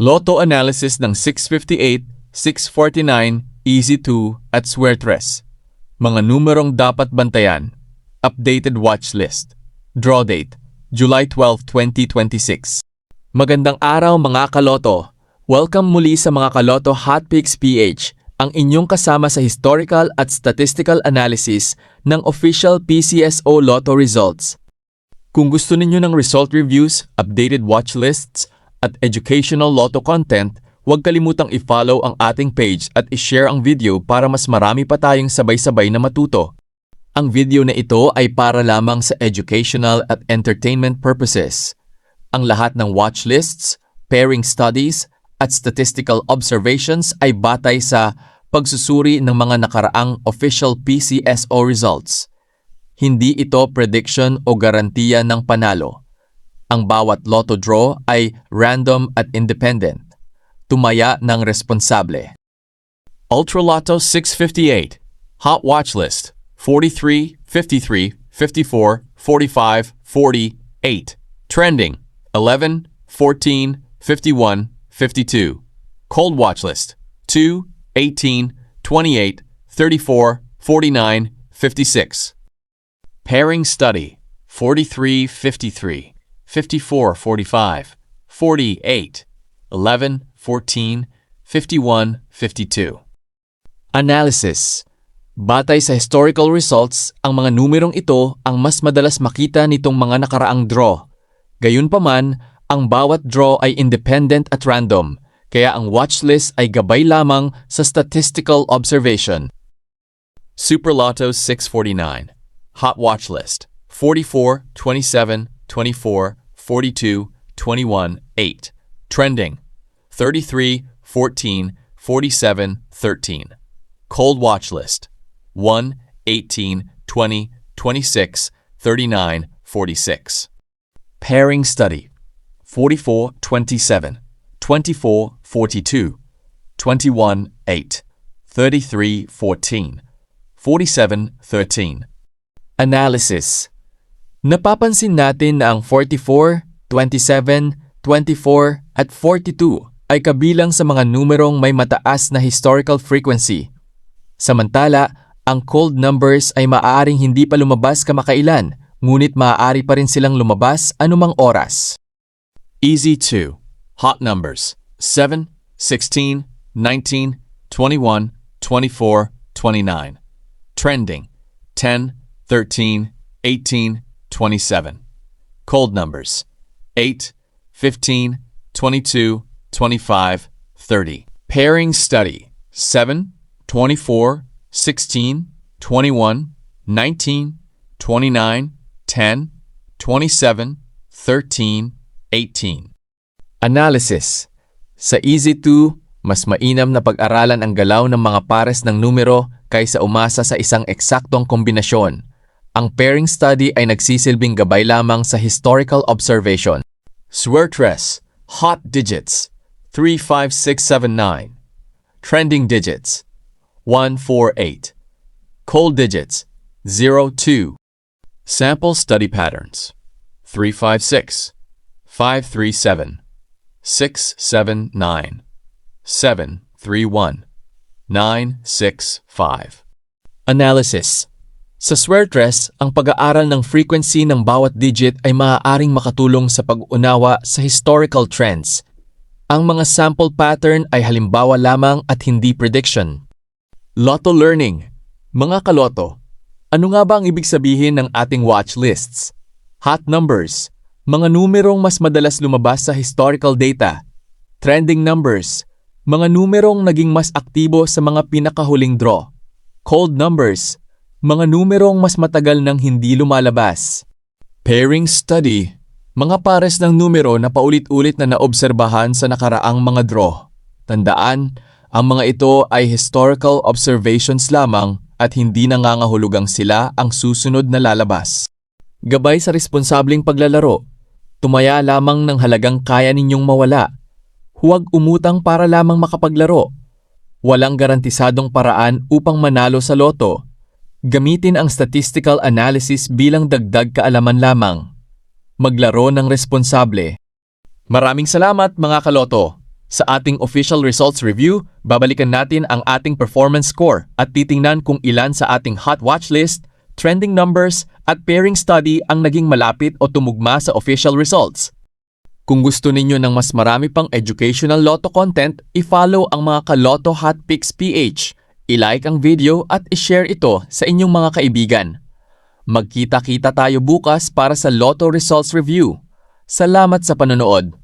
Lotto analysis ng 658, 649, Easy 2 at Suertres. Mga numerong dapat bantayan. Updated watch list. Draw date, July 12, 2026. Magandang araw mga kaloto. Welcome muli sa mga Kaloto Hotpicks PH, ang inyong kasama sa historical at statistical analysis ng official PCSO Lotto results. Kung gusto ninyo ng result reviews, updated watch lists, at educational Lotto content, huwag kalimutang i-follow ang ating page at i-share ang video para mas marami pa tayong sabay-sabay na matuto. Ang video na ito ay para lamang sa educational at entertainment purposes. Ang lahat ng watch lists, pairing studies, at statistical observations ay batay sa pagsusuri ng mga nakaraang official PCSO results. Hindi ito prediction o garantiya ng panalo. Ang bawat Lotto draw ay random at independent. Tumaya ng responsable. Ultra Lotto 658, Hot Watch List, 43, 53, 54, 45, 48. Trending, 11, 14, 51, 52. Cold Watch List, 2, 18, 28, 34, 49, 56. Pairing Study, 43, 53, 54, 45, 48, 11, 14, 51, 52. Analysis. Batay sa historical results, ang mga numerong ito ang mas madalas makita nitong mga nakaraang draw. Gayunpaman, ang bawat draw ay independent at random, kaya ang watchlist ay gabay lamang sa statistical observation. Super Lotto 649, Hot Watch List, 44, 27, 24, 42, 21, 8. Trending, 33, 14, 47, 13. Cold Watch List, 1, 18, 20, 26, 39, 46. Pairing Study, 44, 27, 24, 42, 21, 8, 33, 14, 47, 13. Analysis. Napapansin natin na ang 44, 27, 24 at 42 ay kabilang sa mga numerong may mataas na historical frequency. Samantala, ang cold numbers ay maaaring hindi pa lumabas kamakailan, ngunit maaari pa rin silang lumabas anumang oras. Easy 2, Hot Numbers, 7, 16, 19, 21, 24, 29. Trending, 10, 13, 18, 27. Cold Numbers, 8, 15, 22, 25, 30. Pairing Study, 7, 24, 16, 21, 19, 29, 10, 27, 13, 18. Analysis. Sa Easy 2, mas mainam na pag-aralan ang galaw ng mga pares ng numero kaysa umasa sa isang eksaktong kombinasyon. Ang pairing study ay nagsisilbing gabay lamang sa historical observation. Suertres, Hot Digits, 3, 5, 6, 7, 9. Trending Digits, 1, 4, 8. Cold Digits, 0, 2. Sample Study Patterns, 3, 5, 6, 5, 3, 7, 6, 7, 9, 7, 3, 1, 9, 6, 5. Analysis. Sa Suertres, ang pag-aaral ng frequency ng bawat digit ay maaaring makatulong sa pag-unawa sa historical trends. Ang mga sample pattern ay halimbawa lamang at hindi prediction. Lotto Learning. Mga kaloto, ano nga ba ang ibig sabihin ng ating watch lists? Hot numbers, mga numerong mas madalas lumabas sa historical data. Trending numbers, mga numerong naging mas aktibo sa mga pinakahuling draw. Cold numbers, mga numerong mas matagal nang hindi lumalabas. Pairing Study, mga pares ng numero na paulit-ulit na naobserbahan sa nakaraang mga draw. Tandaan, ang mga ito ay historical observations lamang at hindi nangangahulugang sila ang susunod na lalabas. Gabay sa responsableng paglalaro, tumaya lamang ng halagang kaya ninyong mawala. Huwag umutang para lamang makapaglaro. Walang garantisadong paraan upang manalo sa loto. Gamitin ang statistical analysis bilang dagdag kaalaman lamang. Maglaro ng responsable. Maraming salamat mga kaloto. Sa ating official results review, babalikan natin ang ating performance score at titingnan kung ilan sa ating hot watch list, trending numbers at pairing study ang naging malapit o tumugma sa official results. Kung gusto ninyo ng mas marami pang educational Lotto content, i-follow ang mga ka-Lotto Hot Picks PH, i-like ang video at i-share ito sa inyong mga kaibigan. Magkita-kita tayo bukas para sa Lotto Results Review. Salamat sa panonood!